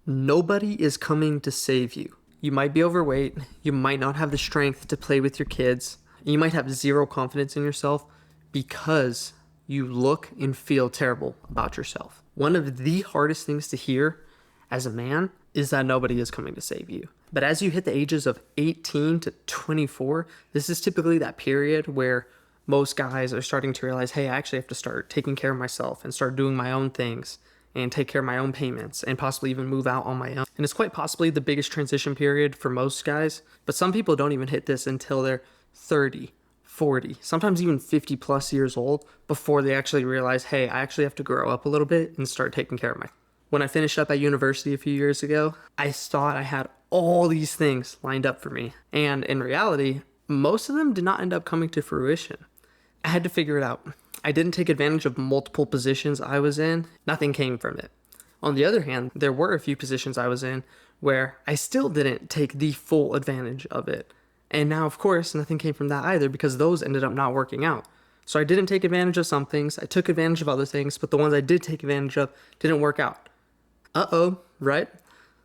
Nobody is coming to save you. You might be overweight, you might not have the strength to play with your kids, you might have zero confidence in yourself because you look and feel terrible about yourself. One of the hardest things to hear as a man is that nobody is coming to save you. But as you hit the ages of 18 to 24, this is typically that period where most guys are starting to realize, hey, I actually have to start taking care of myself and start doing my own things and take care of my own payments and possibly even move out on my own. And it's quite possibly the biggest transition period for most guys, but some people don't even hit this until they're 30, 40, sometimes even 50 plus years old before they actually realize, hey, I actually have to grow up a little bit and start taking care of myself. When I finished up at university a few years ago, I thought I had all these things lined up for me. And in reality, most of them did not end up coming to fruition. I had to figure it out. I didn't take advantage of multiple positions I was in. Nothing came from it. On the other hand, there were a few positions I was in where I still didn't take the full advantage of it. And now, of course, nothing came from that either because those ended up not working out. So I didn't take advantage of some things. I took advantage of other things, but the ones I did take advantage of didn't work out. Right?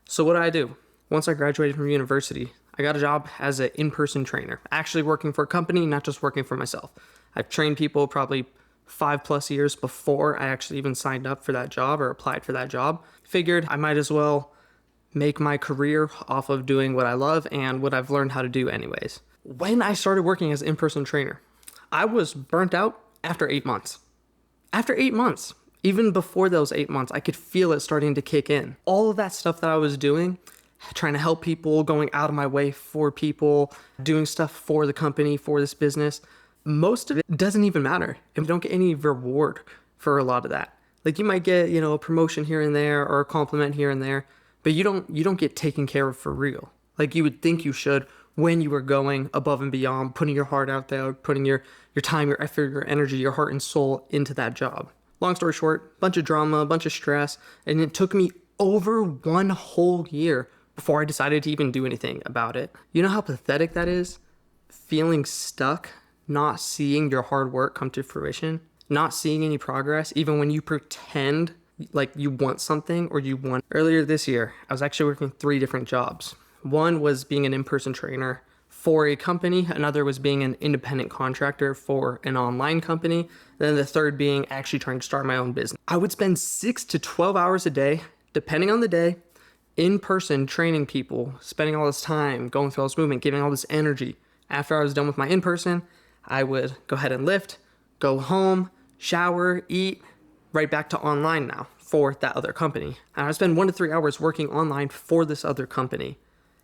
So what did I do? Once I graduated from university, I got a job as an in-person trainer, actually working for a company, not just working for myself. I've trained people probably 5+ years before I actually even signed up for that job or applied for that job. Figured I might as well make my career off of doing what I love and what I've learned how to do anyways. When I started working as an in-person trainer, I was burnt out after 8 months. After 8 months, even before those 8 months, I could feel it starting to kick in. All of that stuff that I was doing, trying to help people, going out of my way for people, doing stuff for the company, for this business, most of it doesn't even matter if you don't get any reward for a lot of that. Like you might get, a promotion here and there or a compliment here and there, but you don't get taken care of for real. Like you would think you should when you were going above and beyond, putting your heart out there, putting your time, your effort, your energy, your heart and soul into that job. Long story short, bunch of drama, bunch of stress, and it took me over 1 whole year before I decided to even do anything about it. You know how pathetic that is? Feeling stuck, not seeing your hard work come to fruition, not seeing any progress, even when you pretend like you want something or you want. Earlier this year, I was actually working 3 different jobs. One was being an in-person trainer for a company, another was being an independent contractor for an online company, then the third being actually trying to start my own business. I would spend 6 to 12 hours a day, depending on the day, in person training people, spending all this time, going through all this movement, giving all this energy. After I was done with my in-person, I would go ahead and lift, go home, shower, eat, right back to online now for that other company. And I would spend 1 to 3 hours working online for this other company.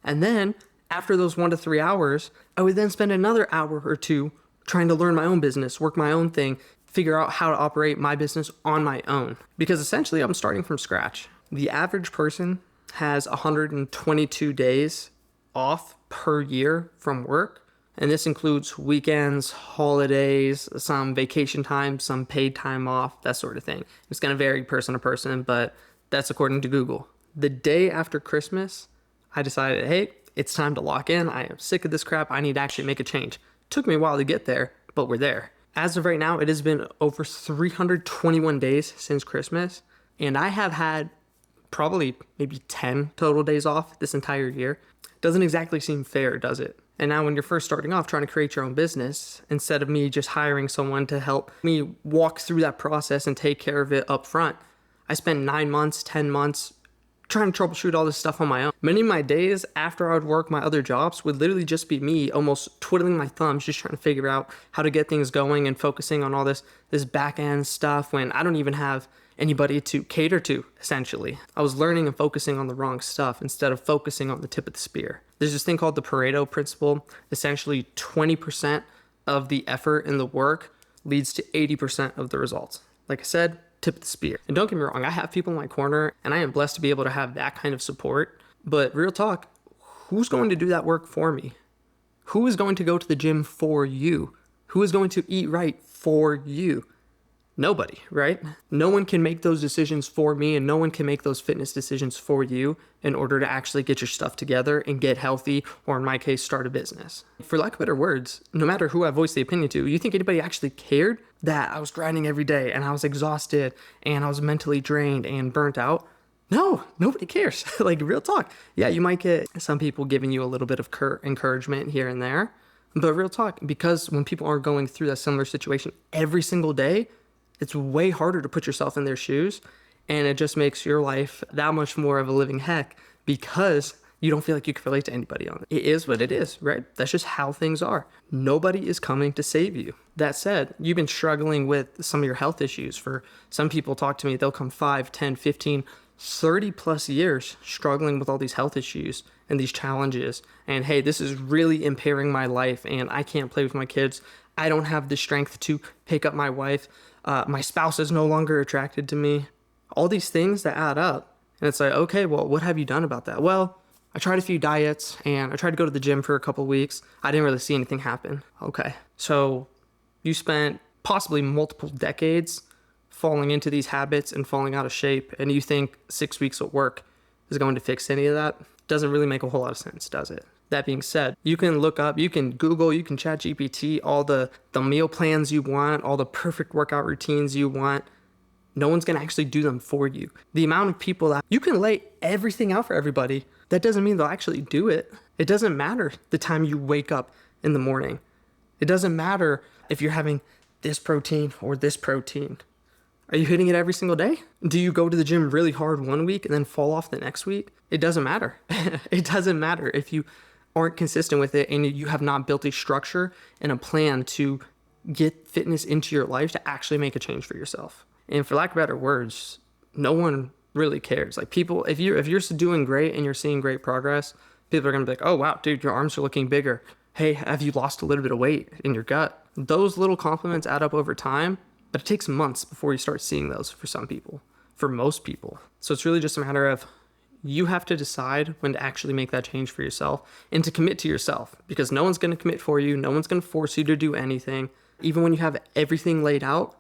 And then after those 1 to 3 hours, I would then spend another hour or 2 trying to learn my own business, work my own thing, figure out how to operate my business on my own. Because essentially I'm starting from scratch. The average person has 122 days off per year from work. And this includes weekends, holidays, some vacation time, some paid time off, that sort of thing. It's going to vary person to person, but that's according to Google. The day after Christmas, I decided, hey, it's time to lock in. I am sick of this crap. I need to actually make a change. Took me a while to get there, but we're there. As of right now, it has been over 321 days since Christmas, and I have had probably maybe 10 total days off this entire year. Doesn't exactly seem fair, does it? And now when you're first starting off trying to create your own business, instead of me just hiring someone to help me walk through that process and take care of it up front, I spent 9 months, 10 months trying to troubleshoot all this stuff on my own. Many of my days after I would work my other jobs would literally just be me almost twiddling my thumbs, just trying to figure out how to get things going and focusing on all this back end stuff when I don't even have anybody to cater to, essentially. I was learning and focusing on the wrong stuff instead of focusing on the tip of the spear. There's this thing called the Pareto principle. Essentially, 20% of the effort and the work leads to 80% of the results. Like I said, tip of the spear. And don't get me wrong, I have people in my corner and I am blessed to be able to have that kind of support. But real talk, who's going to do that work for me? Who is going to go to the gym for you? Who is going to eat right for you? Nobody, right? No one can make those decisions for me, and no one can make those fitness decisions for you in order to actually get your stuff together and get healthy, or in my case, start a business. For lack of better words, no matter who I voiced the opinion to, you think anybody actually cared that I was grinding every day and I was exhausted and I was mentally drained and burnt out? No, nobody cares. Like, real talk. Yeah, you might get some people giving you a little bit of encouragement here and there, but real talk, because when people are going through that similar situation every single day, it's way harder to put yourself in their shoes, and it just makes your life that much more of a living heck because you don't feel like you can relate to anybody on it. It is what it is, right? That's just how things are. Nobody is coming to save you. That said, you've been struggling with some of your health issues. For some people talk to me, they'll come 5, 10, 15, 30 plus years struggling with all these health issues and these challenges. And hey, this is really impairing my life and I can't play with my kids. I don't have the strength to pick up my wife. My spouse is no longer attracted to me. All these things that add up. And it's like, okay, well, what have you done about that? Well, I tried a few diets and I tried to go to the gym for a couple weeks. I didn't really see anything happen. Okay. So you spent possibly multiple decades falling into these habits and falling out of shape, and you think 6 weeks of work is going to fix any of that? Doesn't really make a whole lot of sense, does it? That being said, you can look up, you can Google, you can chat GPT, all the meal plans you want, all the perfect workout routines you want. No one's going to actually do them for you. The amount of people that you can lay everything out for everybody, that doesn't mean they'll actually do it. It doesn't matter the time you wake up in the morning. It doesn't matter if you're having this protein or this protein. Are you hitting it every single day? Do you go to the gym really hard one week and then fall off the next week? It doesn't matter. It doesn't matter if you aren't consistent with it and you have not built a structure and a plan to get fitness into your life to actually make a change for yourself. And for lack of better words, no one really cares. Like, people, if you're doing great and you're seeing great progress, people are gonna be like, oh wow, dude, your arms are looking bigger. Hey, have you lost a little bit of weight in your gut? Those little compliments add up over time, but it takes months before you start seeing those for some people, for most people. So it's really just a matter of you have to decide when to actually make that change for yourself and to commit to yourself, because no one's gonna commit for you. No one's gonna force you to do anything. Even when you have everything laid out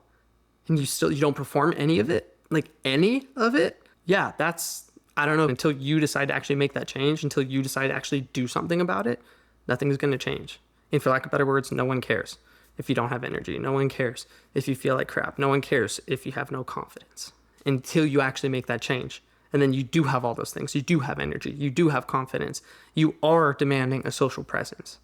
and you don't perform any of it, like any of it, yeah, that's, I don't know, until you decide to actually make that change, until you decide to actually do something about it, nothing's gonna change. And for lack of better words, no one cares if you don't have energy. No one cares if you feel like crap. No one cares if you have no confidence until you actually make that change. And then you do have all those things. You do have energy. You do have confidence. You are demanding a social presence.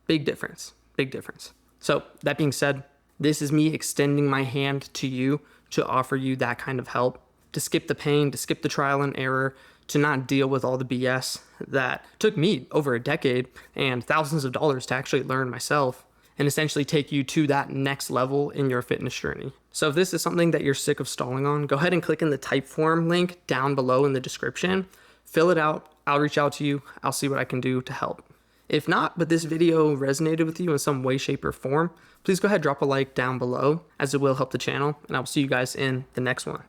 Big difference. Big difference. So that being said, this is me extending my hand to you to offer you that kind of help, to skip the pain, to skip the trial and error, to not deal with all the BS that took me over a decade and thousands of dollars to actually learn myself, and essentially take you to that next level in your fitness journey. So if this is something that you're sick of stalling on, go ahead and click in the Typeform link down below in the description. Fill it out. I'll reach out to you. I'll see what I can do to help. If not, but this video resonated with you in some way, shape, or form, please go ahead, drop a like down below, as it will help the channel, and I'll see you guys in the next one.